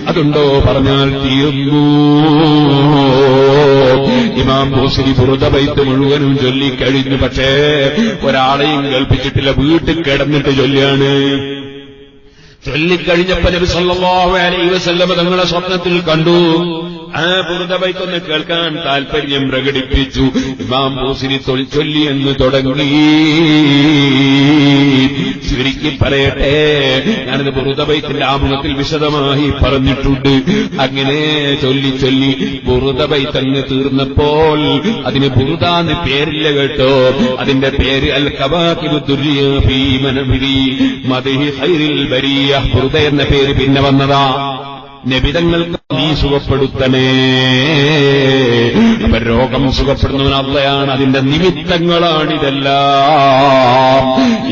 അതുണ്ടോ പറഞ്ഞാൽ തീർന്നു. ഇമാം ബൂസരി ബുറുദ ബൈത്ത് മുഴുവനും ചൊല്ലിക്കഴിഞ്ഞു. പക്ഷേ ഒരാളെയും കേൾപ്പിച്ചിട്ടില്ല, വീട്ടിൽ കിടന്നിട്ട് ചൊല്ലിയാണ്. ചൊല്ലിക്കഴിഞ്ഞപ്പോൾ നബി സല്ലല്ലാഹു അലൈഹി വസല്ലം തങ്ങളെ സ്വപ്നത്തിൽ കണ്ടു. ആ ബുറുദ ബൈത്ത് ഒന്ന് കേൾക്കാൻ താൽപര്യം പ്രകടിപ്പിച്ചു. ഇമാം ബൂസരി ചൊല്ലി എന്ന് തുടങ്ങി. ചുരുക്കി പറയട്ടെ, ഞാനത് ബുറുദ ബൈത്തിന്റെ ആമുഖത്തിൽ വിശദമായി പറഞ്ഞിട്ടുണ്ട്. അങ്ങനെ ചൊല്ലി ചൊല്ലി ബുറുദ ബൈത്ത് അങ്ങ് തീർന്നപ്പോൾ അതിന് ബുറുദാന്ന് പേരില്ല കേട്ടോ. അതിന്റെ പേര് അൽ കവാകിബു ദുർരിയ ഫീ മനബിരി മദ്ഹി ഖൈറിൽ ബരിയ. ബുറുദ എന്ന പേര് പിന്നെ വന്നതാ. നബിതങ്ങൾക്ക് നീ സുഖപ്പെടുത്തണേ. അപ്പൊ രോഗം സുഖപ്പെടുന്നവൻ അള്ളയാണ്. അതിന്റെ നിമിത്തങ്ങളാണിതെല്ലാം.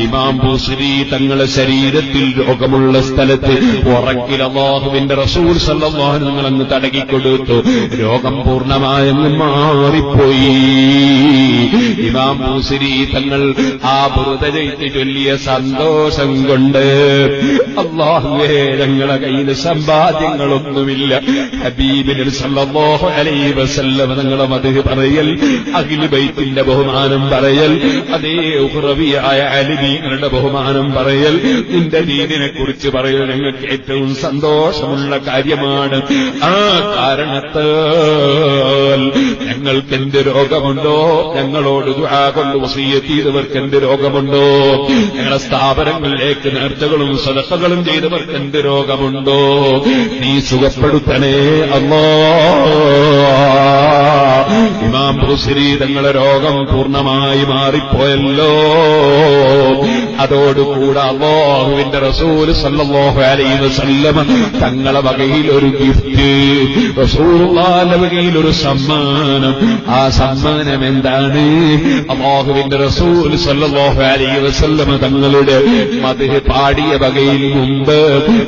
ഇമാം ബൂസരി തങ്ങളെ ശരീരത്തിൽ രോഗമുള്ള സ്ഥലത്ത് ഉറക്കിൽ അല്ലാഹുവിന്റെ റസൂൽ സല്ലല്ലാഹു അലൈഹി വസല്ലം അങ്ങ് തടകിക്കൊടുത്തു. രോഗം പൂർണ്ണമായങ്ങ് മാറിപ്പോയി. ഇമാം ബൂസരി തങ്ങൾ ആ ബുറുദ ചൊല്ലിയ സന്തോഷം കൊണ്ട്, അല്ലാഹുവേ ഞങ്ങളെ കയ്യിൽ സമ്പാദ്യങ്ങളൊന്നുമില്ല, ഹബീബിന് സല്ലല്ലാഹു അലൈഹി വസല്ലം തങ്ങളെ മദ്ഹ് പറയൽ, അഹ്ലു ബൈത്തിന്റെ ബഹുമാനം പറയൽ, അതേ ഉഖ്റവിയായ ആലിമീങ്ങളുടെ ബഹുമാനം പറയൽ, നിന്റെ ദീനിനെ കുറിച്ച് പറയൽ ഞങ്ങൾക്ക് ഏറ്റവും സന്തോഷമുള്ള കാര്യമാണ്. ആ കാരണത്താൽ ഞങ്ങൾക്ക് എന്ത് രോഗമുണ്ടോ, ഞങ്ങളോട് ദുആ കൊണ്ട് വസിയ്യത്ത് ചെയ്തവർക്ക് എന്ത് രോഗമുണ്ടോ, ഞങ്ങളുടെ സ്ഥാപനങ്ങളിലേക്ക് നേർച്ചകളും സദഖകളും ചെയ്തവർക്ക് എന്ത് രോഗമുണ്ടോ, നീ സുഖപ്പെടുത്തണേ അല്ലാഹ്. ഇമാം ബൂസരി തങ്ങളെ രോഗം പൂർണ്ണമായി മാറിപ്പോയല്ലോ. അതോടുകൂടെ അല്ലാഹുവിന്റെ റസൂൽ സല്ലല്ലാഹു അലൈഹി വസല്ലം തങ്ങളെ വകയിൽ ഒരു ഗിഫ്റ്റ്, റസൂലുള്ളാഹിന്റെ വകയിൽ ഒരു സമ്മാനം. ആ സമ്മാനം എന്താണ്? അല്ലാഹുവിന്റെ റസൂൽ സല്ലല്ലാഹു അലൈഹി വസല്ലം തങ്ങളുടെ മദ്ഹ് പാടിയ വകയിൽ മുമ്പ്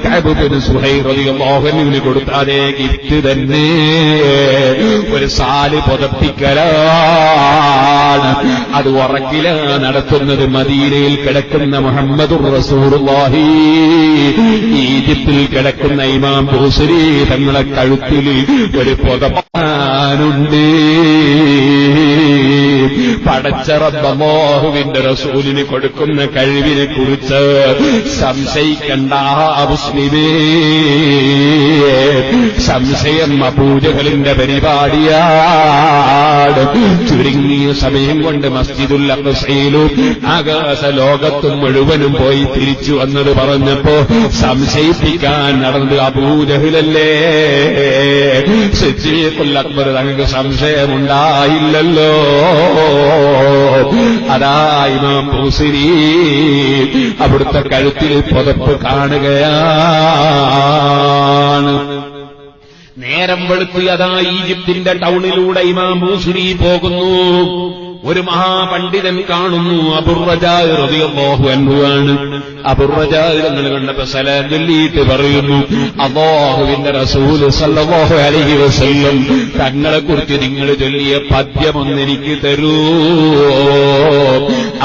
കഅബ് ബിൻ സുഹൈർ റളിയല്ലാഹു അൻഹുവിന് കൊടുത്ത അതേ ഗിഫ്റ്റ് തന്നെ ഒരു സാല് പുതപ്പിക്കലാണ്. അത് ഉറക്കില നടത്തുന്നത് മദീനയിൽ കിടക്കുന്ന മുഹമ്മദുർ റസൂലുള്ളാഹി. ഈജിപ്തിൽ കിടക്കുന്ന ഇമാം ബൂസരി തങ്ങളെ കഴുത്തിൽ ഒരു പുതപ്പാനുണ്ട്. പടച്ച റബ്ബ് അല്ലാഹുവിന്റെ റസൂലിന് കൊടുക്കുന്ന കഴിവിനെ കുറിച്ച് സംശയിക്കണ്ട മുസ്ലിമേ. സംശയം അബൂജഹലിന്റെ പരിപാടിയാണ്. ചുരുങ്ങിയ സമയം കൊണ്ട് മസ്ജിദുൽ അഖ്സയിലും ആകാശ ലോകത്തും മുഴുവനും പോയി തിരിച്ചു വന്നത് പറഞ്ഞപ്പോ സംശയിപ്പിക്കാൻ നടന്നത് അബൂജഹലല്ലേ? സിദ്ദീഖുൽ അക്ബർ തങ്ങൾക്ക് സംശയമുണ്ടായില്ലല്ലോ. അതാ ഇമാം ബൂസരി അവിടുത്തെ കഴുത്തിൽ പുതപ്പ് കാണുകയാണ്. നേരം വെളുത്ത് അതാ ഈജിപ്തിന്റെ ടൗണിലൂടെ ഇമാം ബൂസരി പോകുന്നു. ഒരു മഹാപണ്ഡിതൻ കാണുന്നു. അബുർറജാ റളിയല്ലാഹു അൻഹു ആണ്. അബുർറജാ തങ്ങൾ കണ്ടപ്പോ സലാം ചൊല്ലിയിട്ട് പറയുന്നു, അല്ലാഹുവിന്റെ റസൂൽ സല്ലല്ലാഹു അലൈഹി വസല്ലം തങ്ങളെക്കുറിച്ച് നിങ്ങൾ ചൊല്ലിയ പദ്യമൊന്നെനിക്ക് തരൂ.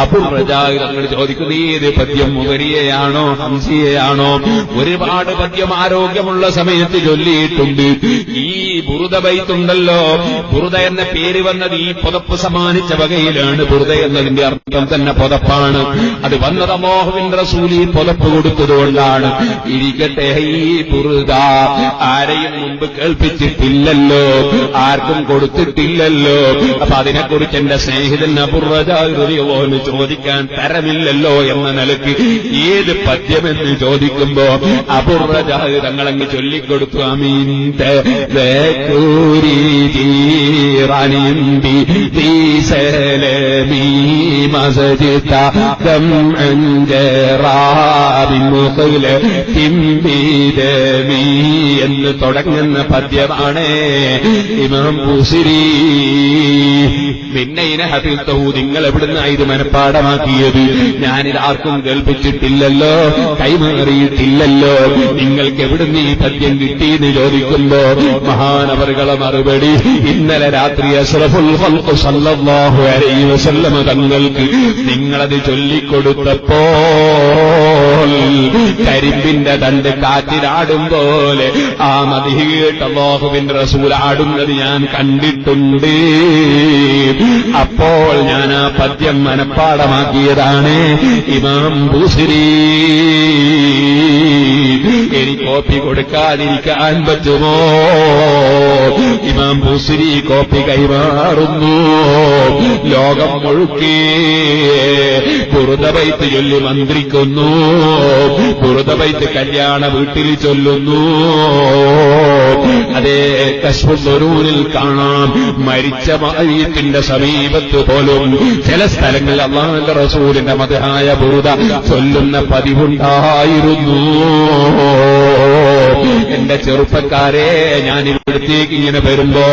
അബുർറജാ തങ്ങൾ ചോദിക്കുന്നു, ഏത് പദ്യം? മുഗരിയയാണോ ഹംസിയയാണോ? ഒരുപാട് പദ്യം ആരോഗ്യമുള്ള സമയത്ത് ചൊല്ലിയിട്ടുണ്ട്. ഈ ബുറുദ ബൈത്തുണ്ടല്ലോ, ബുറുദ എന്ന പേര് വന്നത് ഈ പുതപ്പ് സമ്മാനിച്ച വകയിലാണ്. ബുറുദ എന്നതിന്റെ അർത്ഥം തന്നെ പുതപ്പാണ്. അത് വന്നത് അല്ലാഹുവിന്റെ റസൂൽ ഈ പുതപ്പ് കൊടുത്തതുകൊണ്ടാണ്. ഇരിക്കട്ടെ, ഈ ബുറുദ ആരെയും മുമ്പ് കേൾപ്പിച്ചിട്ടില്ലല്ലോ, ആർക്കും കൊടുത്തിട്ടില്ലല്ലോ. അപ്പൊ അതിനെക്കുറിച്ച് എന്റെ സ്നേഹിതൻ അബുർറജാ റളിയല്ലാഹു അൻഹു ചോദിക്കാൻ തരമില്ലല്ലോ എന്ന നിലയ്ക്ക് ഏത് പദ്യമെന്ന് ചോദിക്കുമ്പോ അബുർറജാ തങ്ങളങ്ങ് ചൊല്ലിക്കൊടുത്തു. അമീൻ سلامي مزجت دمعا جرى بمخلة بدمي എന്ന് തുടങ്ങുന്ന പദ്യമാണ് ഇമാം ബൂസരി. പിന്നെ ഇനെ ഹഫിൽതഹു, നിങ്ങൾ എവിടുന്നാ ഇത് മനഃപ്പാടമാക്കിയത്? ഞാനിത് ആർക്കും കേൾപ്പിച്ചിട്ടില്ലല്ലോ, കൈമാറിയിട്ടില്ലല്ലോ. നിങ്ങൾക്ക് എവിടുന്ന് ഈ പദ്യം കിട്ടിയെന്ന് ചോദിക്കുമ്പോ മഹാനവറുകളെ മറുപടി, ഇന്നലെ രാത്രി അഷ്റഫുൽ ഖൽഖ് സല്ലല്ലാഹു അലൈഹി വസല്ലമ തങ്ങൾക്ക് നിങ്ങളത് ചൊല്ലിക്കൊടുത്തപ്പോൾ കരിമ്പിന്റെ തണ്ട് കാറ്റിലാടും പോലെ ആ മദ്ഹ് കേട്ട് അല്ലാഹുവിന്റെ റസൂൽ ആടുന്നത് ഞാൻ കണ്ടിട്ടുണ്ട്. അപ്പോൾ ഞാൻ ആ പദ്യം മനഃപ്പാടമാക്കിയതാണ്. ഇമാം ബൂസിരി എനിക്ക് കോപ്പി കൊടുക്കാതിരിക്കാൻ പറ്റുമോ? ഇമാം ബൂസിരി കോപ്പി കൈമാറുന്നു. ലോകം മുഴുക്കി ബുറുദ ബൈത്ത് ചൊല്ലി മന്ത്രിക്കുന്നു. ബുറുദ ബൈത്ത് കല്യാണ വീട്ടിൽ ചൊല്ലുന്നു. അതേ കശ്ഫുദ്ദുറൂനിൽ കാണാം മരിച്ച മയ്യിത്തിന്റെ സമീപത്ത് പോലും ചില സ്ഥലങ്ങളിൽ അല്ലാഹുവിന്റെ റസൂലിന്റെ മദ്ഹായ ബുറുദ ചൊല്ലുന്ന പതിവുണ്ടായിരുന്നു. എന്റെ ചെറുപ്പക്കാരെ, ഞാൻ ഇവിടത്തേക്ക് ഇങ്ങനെ വരുമ്പോ